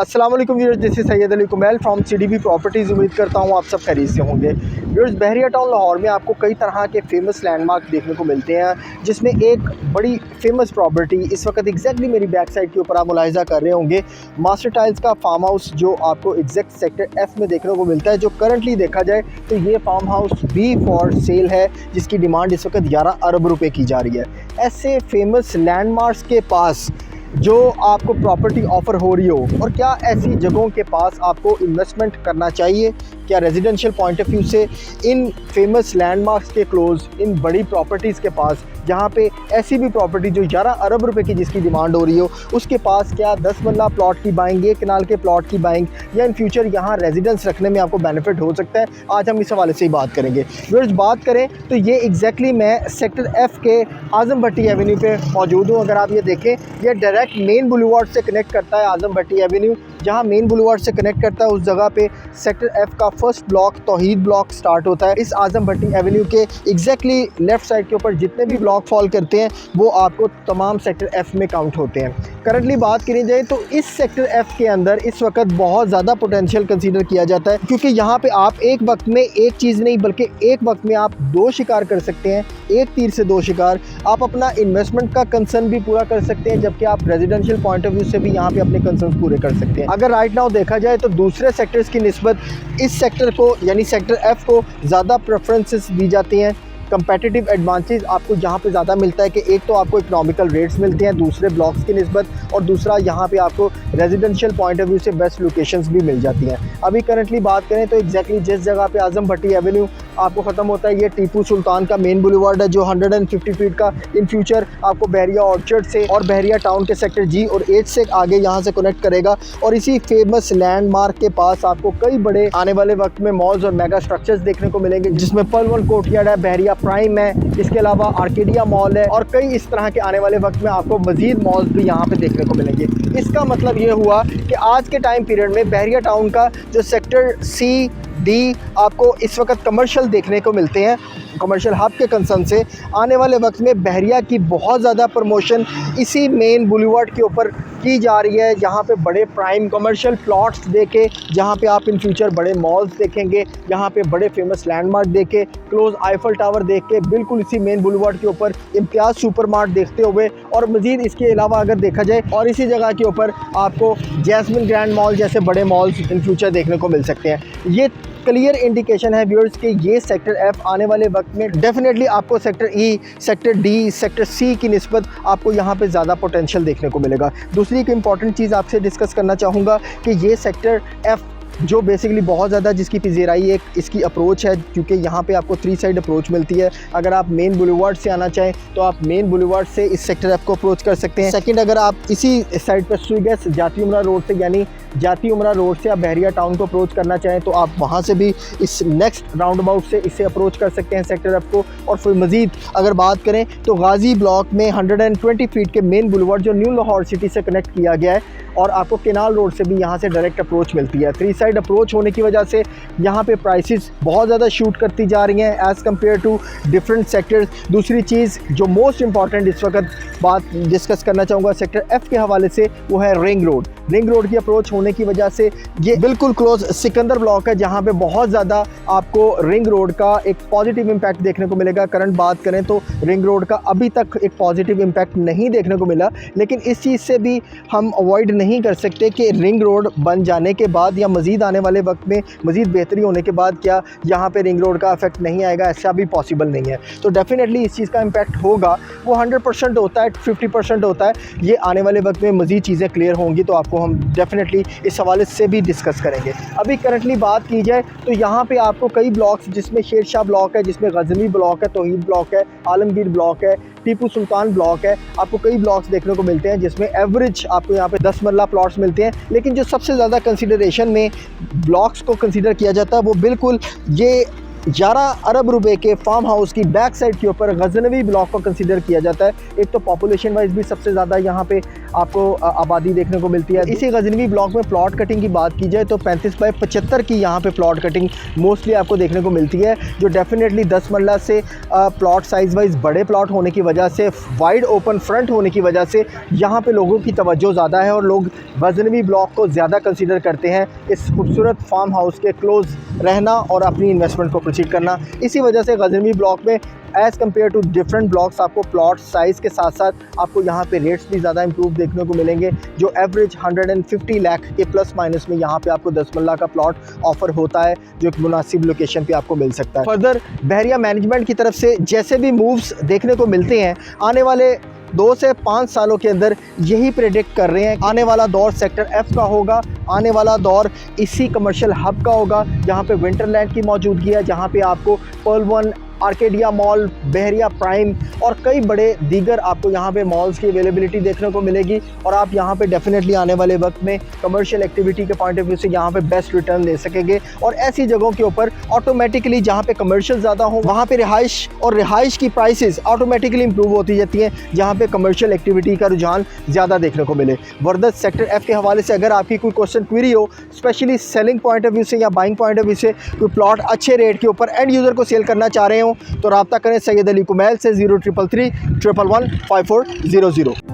अस्सलाम वालेकुम viewers, this is Syed Ali Kumail from CDB properties. उम्मीद करता हूँ आप सब खैरियत से होंगे। व्यूअर्स, बहरिया टाउन लाहौर में आपको कई तरह के फेमस लैंडमार्क देखने को मिलते हैं, जिसमें एक बड़ी फेमस प्रॉपर्टी इस वक्त एग्जैक्टली मेरी बैक साइड के ऊपर आप मुलाहिजा कर रहे होंगे, मास्टर टाइल्स का फार्म हाउस, जो आपको एग्जैक्ट सेक्टर एफ में देखने को मिलता है। जो करंटली देखा जाए तो ये फार्म हाउस भी फॉर सेल है, जिसकी डिमांड इस वक्त 11 अरब रुपए की जा रही है। ऐसे फेमस लैंडमार्क्स के पास जो आपको प्रॉपर्टी ऑफ़र हो रही हो, और क्या ऐसी जगहों के पास आपको इन्वेस्टमेंट करना चाहिए, क्या रेजिडेंशियल पॉइंट ऑफ व्यू से इन फेमस लैंडमार्क्स के क्लोज, इन बड़ी प्रॉपर्टीज़ के पास, जहाँ पे ऐसी भी प्रॉपर्टी जो 11 अरब रुपए की जिसकी डिमांड हो रही हो, उसके पास क्या 10 मरला प्लॉट की बाइंग, 1 कनाल के प्लॉट की बाइंग, या इन फ्यूचर यहाँ रेजिडेंस रखने में आपको बेनिफिट हो सकता है, आज हम इस हवाले से ही बात करेंगे। व्यूअर्स, बात करें तो ये एग्जैक्टली मैं सेक्टर एफ़ के आज़म भट्टी एवेन्यू पे मौजूद हूँ। अगर आप ये देखें, ये डायरेक्ट मेन बुलेवार्ड से कनेक्ट करता है आज़म भट्टी एवेन्यू। जहाँ मेन बुलेवार्ड से कनेक्ट करता है उस जगह पे सेक्टर एफ़ का फर्स्ट ब्लॉक तौहीद ब्लॉक स्टार्ट होता है। इस आज़म भट्टी एवेन्यू के एग्जैक्टली लेफ़्ट साइड के ऊपर जितने भी ब्लॉक फॉल करते हैं वो आपको तमाम सेक्टर एफ़ में काउंट होते हैं। करंटली बात करी जाए तो इस सेक्टर एफ़ के अंदर इस वक्त बहुत ज़्यादा पोटेंशियल कंसीडर किया जाता है, क्योंकि यहाँ पे आप एक वक्त में एक चीज़ नहीं बल्कि एक वक्त में आप 2 शिकार कर सकते हैं। एक तीर से 2 शिकार। आप अपना इन्वेस्टमेंट का कंसर्न भी पूरा कर सकते हैं, जबकि आप रेजिडेंशियल पॉइंट ऑफ व्यू से भी यहाँ पे अपने कंसर्न पूरे कर सकते हैं। अगर राइट नाउ देखा जाए तो दूसरे सेक्टर्स की निस्बत इस सेक्टर को, यानी सेक्टर एफ़ को, ज़्यादा प्रेफरेंसेस दी जाती हैं। कंपेटिटिव एडवांटेज आपको यहाँ पे ज़्यादा मिलता है कि एक तो आपको इकोनॉमिकल रेट्स मिलते हैं दूसरे ब्लॉक्स की निस्बत, और दूसरा यहाँ पे आपको रेजिडेंशियल पॉइंट ऑफ व्यू से बेस्ट लोकेशंस भी मिल जाती हैं। अभी करंटली बात करें तो एग्जैक्टली जिस जगह पे आज़म भट्टी एवेन्यू आपको ख़त्म होता है, ये टीपू सुल्तान का मेन बुलेवार्ड है, जो 150 फीट का इन फ्यूचर आपको बहरिया ऑर्चर्ड से और बहरिया टाउन के सेक्टर जी और एच से आगे यहाँ से कनेक्ट करेगा। और इसी फेमस लैंडमार्क के पास आपको कई बड़े आने वाले वक्त में मॉल्स और मेगा स्ट्रक्चर्स देखने को मिलेंगे, जिसमें पल-1 कोर्टयार्ड है, बहरिया प्राइम है, इसके अलावा आर्केडिया मॉल है, और कई इस तरह के आने वाले वक्त में आपको मजीद मॉल्स भी यहाँ पे देखने को मिलेंगे। इसका मतलब ये हुआ कि आज के टाइम पीरियड में बहरिया टाउन का जो सेक्टर सी डी आपको इस वक्त कमर्शियल देखने को मिलते हैं, कमर्शियल हब के कंसर्न से आने वाले वक्त में बहरिया की बहुत ज़्यादा प्रमोशन इसी मेन बुलेवार्ड के ऊपर की जा रही है। यहाँ पे बड़े प्राइम कमर्शियल प्लॉट्स देके, जहाँ पे आप इन फ्यूचर बड़े मॉल्स देखेंगे, यहाँ पे बड़े फेमस लैंडमार्क देखे, क्लोज आईफल टावर देख के, बिल्कुल इसी मेन बुलेवार्ड के ऊपर इम्तियाज़ सुपरमार्ट देखते हुए, और मज़ीद इसके अलावा अगर देखा जाए और इसी जगह के ऊपर आपको जैस्मिन ग्रैंड मॉल जैसे बड़े मॉल्स इन फ्यूचर देखने को मिल सकते हैं। ये क्लियर इंडिकेशन है व्यूअर्स कि ये सेक्टर एफ़ आने वाले वक्त में डेफिनेटली आपको sector E, sector D, sector C की निस्बत आपको यहाँ पे ज़्यादा पोटेंशियल देखने को मिलेगा। दूसरी एक इम्पॉर्टेंट चीज़ आपसे डिस्कस करना चाहूँगा कि ये सेक्टर एफ़ जो बेसिकली बहुत ज़्यादा जिसकी पिज़ेराई एक इसकी अप्रोच है, क्योंकि यहाँ पे आपको 3 साइड अप्रोच मिलती है। अगर आप मेन बुलेवार्ड से आना चाहें तो आप मेन बुलेवार्ड से इस सेक्टर एफ़ को अप्रोच कर सकते हैं। सेकंड, अगर आप इसी साइड पर सुईगैस जाती उमरा रोड से, यानी जाती उमरा रोड से आप बहरिया टाउन को अप्रोच करना चाहें तो आप वहाँ से भी इस नेक्स्ट राउंड अबाउट से इससे अप्रोच कर सकते हैं सेक्टर एफ़ को। और फिर मज़ीद अगर बात करें तो गाज़ी ब्लॉक में 120 फीट के मेन बुलेवार्ड जो न्यू लाहौर सिटी से कनेक्ट किया गया है, और आपको केनाल रोड से भी यहाँ से डायरेक्ट अप्रोच मिलती है। 3 साइड अप्रोच होने की वजह से यहाँ पे प्राइसेस बहुत ज़्यादा शूट करती जा रही हैं as compared to different sectors. दूसरी चीज़ जो मोस्ट इंपॉर्टेंट इस वक्त बात डिस्कस करना चाहूँगा सेक्टर एफ़ के हवाले से, वो है रिंग रोड। रिंग रोड की अप्रोच होने की वजह से ये बिल्कुल क्लोज सिकंदर ब्लॉक है, जहाँ पे बहुत ज़्यादा आपको रिंग रोड का एक पॉजिटिव इम्पैक्ट देखने को मिलेगा। करंट बात करें तो रिंग रोड का अभी तक एक पॉजिटिव इम्पैक्ट नहीं देखने को मिला, लेकिन इस चीज़ से भी हम अवॉइड नहीं कर सकते कि रिंग रोड बन जाने के बाद या मज़ीद आने वाले वक्त में मज़ीद बेहतरी होने के बाद क्या यहाँ पे रिंग रोड का इफेक्ट नहीं आएगा, ऐसा भी पॉसिबल नहीं है। तो डेफिनेटली इस चीज़ का इम्पैक्ट होगा, वो 100% होता है, 50% होता है। ये आने वाले वक्त में मज़ीद चीज़ें क्लियर होंगी तो आपको हम डेफिनेटली इस हवाले से भी डिस्कस करेंगे। अभी करंटली बात की जाए तो यहाँ पे आपको कई ब्लॉक्स, जिसमें शेर शाह ब्लॉक है, जिसमें गजनी ब्लॉक है, तौहीद ब्लॉक है, आलमगीर ब्लॉक है, टीपू सुल्तान ब्लॉक है, आपको कई ब्लॉक्स देखने को मिलते हैं, जिसमें एवरेज आपको यहाँ पे 10 मरला प्लॉट्स मिलते हैं। लेकिन जो सबसे ज़्यादा कंसिडरेशन में ब्लॉक्स को कंसिडर किया जाता है वो बिल्कुल ये 11 अरब रुपए के फार्म हाउस की बैक साइड के ऊपर गजनवी ब्लॉक को कंसीडर किया जाता है। एक तो पॉपुलेशन वाइज भी सबसे ज़्यादा यहाँ पे आपको आबादी देखने को मिलती है। इसी गजनवी ब्लॉक में प्लॉट कटिंग की बात की जाए तो 35 बाई 75 की यहाँ पे प्लॉट कटिंग मोस्टली आपको देखने को मिलती है, जो डेफिनेटली 10 मरला से प्लॉट साइज़ वाइज बड़े प्लॉट होने की वजह से, वाइड ओपन फ्रंट होने की वजह से यहाँ पे लोगों की तवज्जो ज़्यादा है और लोग गजनवी ब्लॉक को ज़्यादा कंसीडर करते हैं इस खूबसूरत फार्म हाउस के क्लोज़ रहना और अपनी इन्वेस्टमेंट को प्रोसीड करना। इसी वजह से गजनवी ब्लॉक में as compared to different blocks आपको प्लॉट साइज़ के साथ साथ आपको यहाँ पे रेट्स भी ज़्यादा इंप्रूव देखने को मिलेंगे, जो एवरेज 150 लाख के प्लस माइनस में यहाँ पे आपको 10 मरला का प्लॉट ऑफ़र होता है, जो एक मुनासिब लोकेशन पे आपको मिल सकता है। फर्दर बहरिया मैनेजमेंट की तरफ से जैसे भी मूव्स देखने को मिलते हैं, आने वाले 2 से 5 सालों के अंदर यही प्रेडिक्ट कर रहे हैं, आने वाला दौर सेक्टर F का होगा, आने वाला दौर इसी कमर्शियल हब का होगा जहाँ पे विंटरलैंड की मौजूदगी है, जहाँ पे आपको पर्ल वन, आर्केडिया मॉल, बहरिया प्राइम और कई बड़े दीगर आपको यहाँ पे मॉल्स की अवेलेबिलिटी देखने को मिलेगी और आप यहाँ पे डेफिनेटली आने वाले वक्त में कमर्शियल एक्टिविटी के पॉइंट ऑफ व्यू से यहाँ पे बेस्ट रिटर्न ले सकेंगे। और ऐसी जगहों के ऊपर ऑटोमेटिकली जहाँ पे कमर्शियल ज़्यादा हो वहाँ पे रिहाइश और रिहाइश की प्राइसेस ऑटोमेटिकली इंप्रूव होती जाती हैं, जहाँ पे कमर्शियल एक्टिविटी का रुझान ज़्यादा देखने को मिले। वर्दत सेक्टर F के हवाले से अगर आपकी कोई क्वेश्चन क्वेरी हो, specially selling point of view से या बाइंग पॉइंट ऑफ व्यू से, कोई प्लॉट अच्छे रेट के ऊपर एंड यूज़र को सेल करना चाह रहे हो तो रब्ता करें सैयद अली कुमैल से 0333 111 5400।